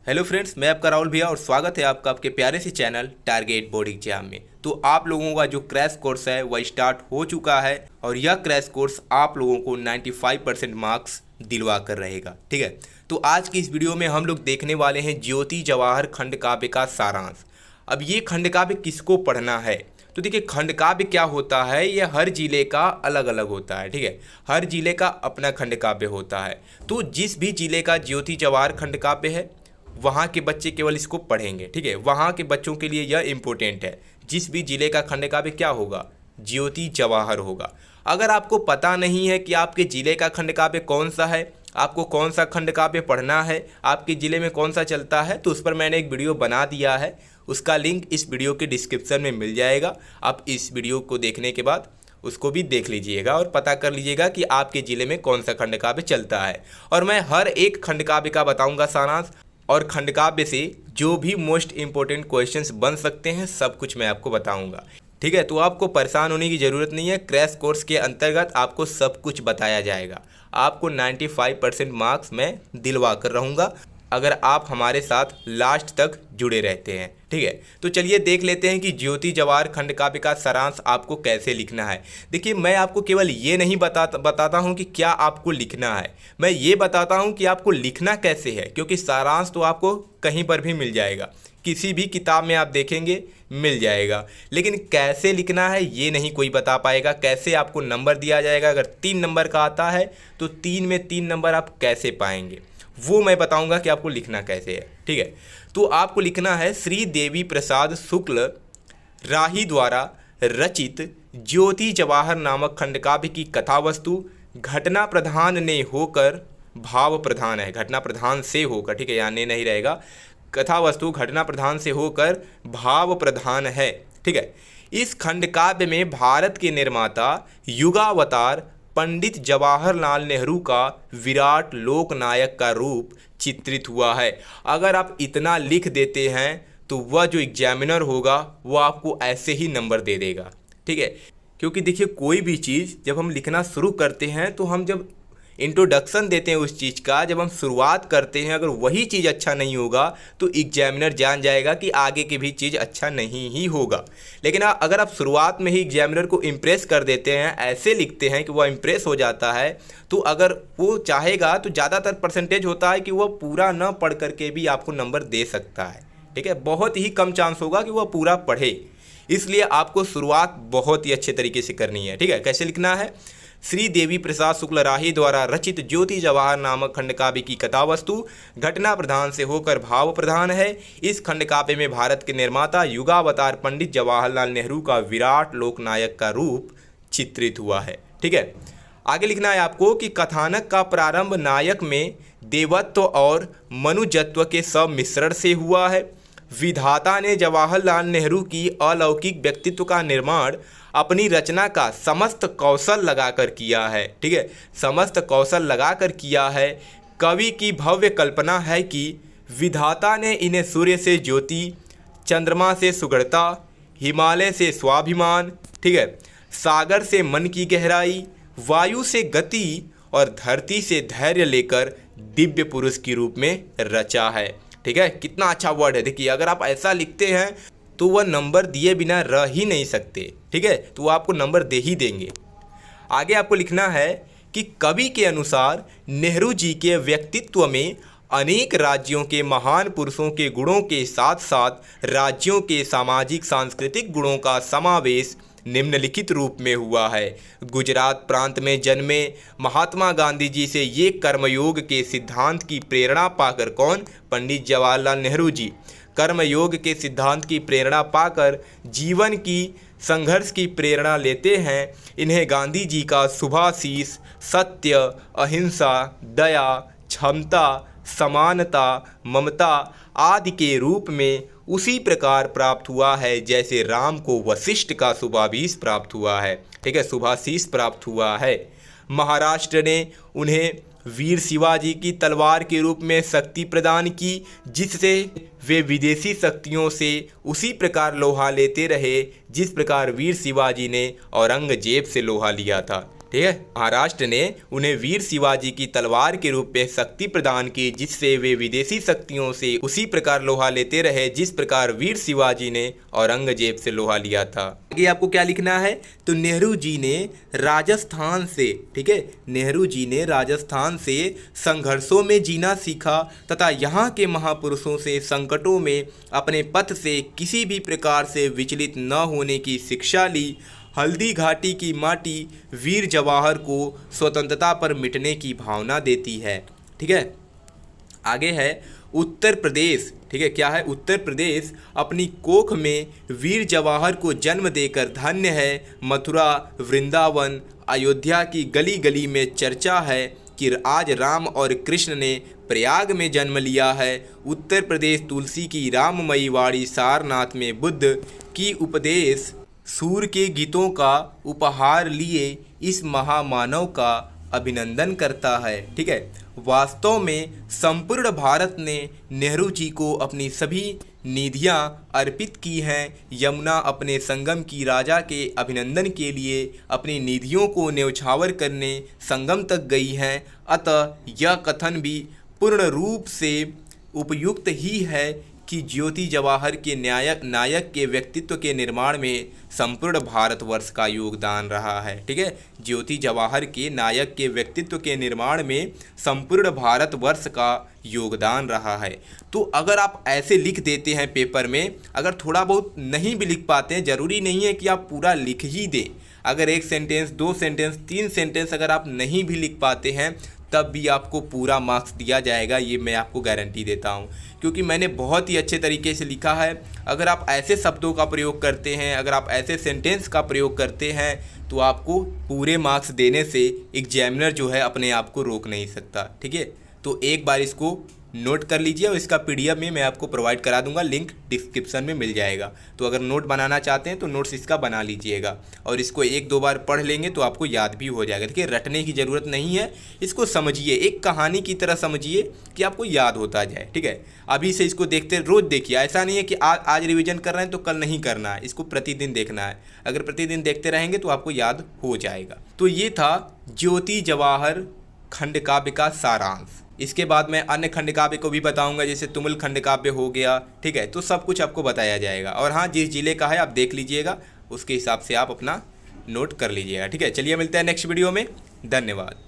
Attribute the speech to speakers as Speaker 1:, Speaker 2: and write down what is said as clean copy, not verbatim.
Speaker 1: Hello friends, मैं आपका राहुल भैया और स्वागत है आपका आपके प्यारे से चैनल टारगेट बोर्ड एग्जाम में। तो आप लोगों का जो क्रैश कोर्स है वह स्टार्ट हो चुका है और यह क्रैश कोर्स आप लोगों को 95% मार्क्स दिलवा कर रहेगा। ठीक है, तो आज की इस वीडियो में हम लोग देखने वाले हैं ज्योति जवाहर खंड काव्य का सारांश। अब ये खंड काव्य किसको पढ़ना है? तो देखिए, खंड काव्य क्या होता है, ये हर जिले का अलग अलग होता है। ठीक है, हर जिले का अपना खंड काव्य होता है। तो जिस भी जिले का ज्योति जवाहर खंड काव्य है वहाँ के बच्चे केवल इसको पढ़ेंगे। ठीक है, वहाँ के बच्चों के लिए यह इम्पोर्टेंट है। जिस भी जिले का खंड काव्य क्या होगा, ज्योति जवाहर होगा। अगर आपको पता नहीं है कि आपके जिले का खंड काव्य कौन सा है, आपको कौन सा खंड काव्य पढ़ना है, आपके ज़िले में कौन सा चलता है, तो उस पर मैंने एक वीडियो बना दिया है। उसका लिंक इस वीडियो के डिस्क्रिप्शन में मिल जाएगा। आप इस वीडियो को देखने के बाद उसको भी देख लीजिएगा और पता कर लीजिएगा कि आपके ज़िले में कौन सा खंड काव्य चलता है। और मैं हर एक खंड काव्य का बताऊँगा सारांश, और खंड काव्य से जो भी मोस्ट इम्पोर्टेंट क्वेश्चंस बन सकते हैं सब कुछ मैं आपको बताऊंगा। ठीक है, तो आपको परेशान होने की ज़रूरत नहीं है। क्रैश कोर्स के अंतर्गत आपको सब कुछ बताया जाएगा। आपको 95% मार्क्स मैं दिलवा कर रहूँगा अगर आप हमारे साथ लास्ट तक जुड़े रहते हैं। ठीक है, तो चलिए देख लेते हैं कि ज्योति जवाहर खंड काव्य का सारांश आपको कैसे लिखना है। देखिए, मैं आपको केवल ये नहीं बताता हूँ कि क्या आपको लिखना है, मैं ये बताता हूँ कि आपको लिखना कैसे है। क्योंकि सारांश तो आपको कहीं पर भी मिल जाएगा, किसी भी किताब में आप देखेंगे मिल जाएगा, लेकिन कैसे लिखना है ये नहीं कोई बता पाएगा। कैसे आपको नंबर दिया जाएगा, अगर 3 नंबर का आता है तो 3 में 3 नंबर आप कैसे पाएंगे वो मैं बताऊंगा कि आपको लिखना कैसे है। ठीक है, तो आपको लिखना है श्री देवी प्रसाद शुक्ल राही द्वारा रचित ज्योति जवाहर नामक खंड काव्य की कथा वस्तु घटना प्रधान ने होकर भाव प्रधान है। घटना प्रधान से होकर, ठीक है, यहाँ ने नहीं रहेगा। कथा वस्तु घटना प्रधान से होकर भाव प्रधान है। ठीक है, इस खंड काव्य में भारत के निर्माता युगावतार पंडित जवाहरलाल नेहरू का विराट लोकनायक का रूप चित्रित हुआ है। अगर आप इतना लिख देते हैं तो वह जो एग्जामिनर होगा वो आपको ऐसे ही नंबर दे देगा। ठीक है, क्योंकि देखिए, कोई भी चीज़ जब हम लिखना शुरू करते हैं तो हम जब इंट्रोडक्शन देते हैं उस चीज़ का, जब हम शुरुआत करते हैं, अगर वही चीज़ अच्छा नहीं होगा तो एग्जामिनर जान जाएगा कि आगे की भी चीज़ अच्छा नहीं ही होगा। लेकिन अगर आप शुरुआत में ही एग्जामिनर को इम्प्रेस कर देते हैं, ऐसे लिखते हैं कि वह इम्प्रेस हो जाता है, तो अगर वो चाहेगा तो ज़्यादातर परसेंटेज होता है कि वह पूरा न पढ़ करके भी आपको नंबर दे सकता है। ठीक है, बहुत ही कम चांस होगा कि वह पूरा पढ़े। इसलिए आपको शुरुआत बहुत ही अच्छे तरीके से करनी है। ठीक है, कैसे लिखना है? श्री देवी प्रसाद शुक्ल राही द्वारा रचित ज्योति जवाहर नामक खंड काव्य की कथा वस्तु घटना प्रधान से होकर भाव प्रधान है। इस खंड काव्य में भारत के निर्माता युगावतार पंडित जवाहरलाल नेहरू का विराट लोकनायक का रूप चित्रित हुआ है। ठीक है, आगे लिखना है आपको कि कथानक का प्रारंभ नायक में देवत्व और मनुजत्व के सम्मिश्रण से हुआ है। विधाता ने जवाहरलाल नेहरू की अलौकिक व्यक्तित्व का निर्माण अपनी रचना का समस्त कौशल लगाकर किया है। ठीक है, समस्त कौशल लगाकर किया है। कवि की भव्य कल्पना है कि विधाता ने इन्हें सूर्य से ज्योति, चंद्रमा से सुगढ़ता, हिमालय से स्वाभिमान, ठीक है, सागर से मन की गहराई, वायु से गति और धरती से धैर्य लेकर दिव्य पुरुष के रूप में रचा है। ठीक है, कितना अच्छा वर्ड है। देखिए, अगर आप ऐसा लिखते हैं तो वह नंबर दिए बिना रह ही नहीं सकते। ठीक है, तो वो आपको नंबर दे ही देंगे। आगे आपको लिखना है कि कवि के अनुसार नेहरू जी के व्यक्तित्व में अनेक राज्यों के महान पुरुषों के गुणों के साथ साथ राज्यों के सामाजिक सांस्कृतिक गुणों का समावेश निम्नलिखित रूप में हुआ है। गुजरात प्रांत में जन्मे महात्मा गांधी जी से ये कर्मयोग के सिद्धांत की प्रेरणा पाकर, कौन? पंडित जवाहरलाल नेहरू जी कर्मयोग के सिद्धांत की प्रेरणा पाकर जीवन की संघर्ष की प्रेरणा लेते हैं। इन्हें गांधी जी का शुभाशीष सत्य, अहिंसा, दया, क्षमता, समानता, ममता आदि के रूप में उसी प्रकार प्राप्त हुआ है जैसे राम को वशिष्ठ का शुभाशीष प्राप्त हुआ है। ठीक है, शुभाशीष प्राप्त हुआ है। महाराष्ट्र ने उन्हें वीर शिवाजी की तलवार के रूप में शक्ति प्रदान की, जिससे वे विदेशी शक्तियों से उसी प्रकार लोहा लेते रहे जिस प्रकार वीर शिवाजी ने औरंगजेब से लोहा लिया था। ठीक है। महाराष्ट्र ने उन्हें वीर शिवाजी की तलवार के रूप में शक्ति प्रदान की, जिससे वे विदेशी शक्तियों से उसी प्रकार लोहा लेते रहे जिस प्रकार वीर शिवाजी ने औरंगजेब से लोहा लिया था। आगे आपको क्या लिखना है, तो नेहरू जी ने राजस्थान से, ठीक है, नेहरू जी ने राजस्थान से संघर्षों में जीना सीखा तथा यहाँ के महापुरुषों से संकटों में अपने पथ से किसी भी प्रकार से विचलित न होने की शिक्षा ली। हल्दी घाटी की माटी वीर जवाहर को स्वतंत्रता पर मिटने की भावना देती है। ठीक है, आगे है उत्तर प्रदेश। ठीक है, क्या है, उत्तर प्रदेश अपनी कोख में वीर जवाहर को जन्म देकर धन्य है। मथुरा, वृंदावन, अयोध्या की गली गली में चर्चा है कि आज राम और कृष्ण ने प्रयाग में जन्म लिया है। उत्तर प्रदेश तुलसी की राममयी वाड़ी, सारनाथ में बुद्ध की उपदेश, सूर के गीतों का उपहार लिए इस महामानव का अभिनंदन करता है। ठीक है, वास्तव में संपूर्ण भारत ने नेहरू जी को अपनी सभी निधियां अर्पित की हैं। यमुना अपने संगम की राजा के अभिनंदन के लिए अपनी निधियों को न्यौछावर करने संगम तक गई हैं। अतः यह कथन भी पूर्ण रूप से उपयुक्त ही है कि ज्योति जवाहर के नायक के व्यक्तित्व के निर्माण में संपूर्ण भारतवर्ष का योगदान रहा है। ठीक है, ज्योति जवाहर के नायक के व्यक्तित्व के निर्माण में संपूर्ण भारतवर्ष का योगदान रहा है। तो अगर आप ऐसे लिख देते हैं पेपर में, अगर थोड़ा बहुत नहीं भी लिख पाते हैं, ज़रूरी नहीं है कि आप पूरा लिख ही दें। अगर एक सेंटेंस, 2 सेंटेंस, 3 सेंटेंस अगर आप नहीं भी लिख पाते हैं तब भी आपको पूरा मार्क्स दिया जाएगा, ये मैं आपको गारंटी देता हूँ, क्योंकि मैंने बहुत ही अच्छे तरीके से लिखा है। अगर आप ऐसे शब्दों का प्रयोग करते हैं, अगर आप ऐसे सेंटेंस का प्रयोग करते हैं तो आपको पूरे मार्क्स देने से एग्जामिनर जो है अपने आप को रोक नहीं सकता। ठीक है, तो एक बार इसको नोट कर लीजिए और इसका PDF में मैं आपको प्रोवाइड करा दूंगा, लिंक डिस्क्रिप्शन में मिल जाएगा। तो अगर नोट बनाना चाहते हैं तो नोट्स इसका बना लीजिएगा और इसको 1-2 बार पढ़ लेंगे तो आपको याद भी हो जाएगा। देखिए, रटने की ज़रूरत नहीं है, इसको समझिए, एक कहानी की तरह समझिए कि आपको याद होता जाए। ठीक है, अभी से इसको देखते रोज़ देखिए, ऐसा नहीं है कि आज रिविज़न कर रहे हैं तो कल नहीं करना है, इसको प्रतिदिन देखना है। अगर प्रतिदिन देखते रहेंगे तो आपको याद हो जाएगा। तो ये था ज्योति जवाहर खंड काव्य का सारांश। इसके बाद मैं अन्य खंड काव्य को भी बताऊंगा, जैसे तुमुल खंड काव्य हो गया। ठीक है, तो सब कुछ आपको बताया जाएगा। और हाँ, जिस जिले का है आप देख लीजिएगा, उसके हिसाब से आप अपना नोट कर लीजिएगा। ठीक है, चलिए मिलते हैं नेक्स्ट वीडियो में। धन्यवाद।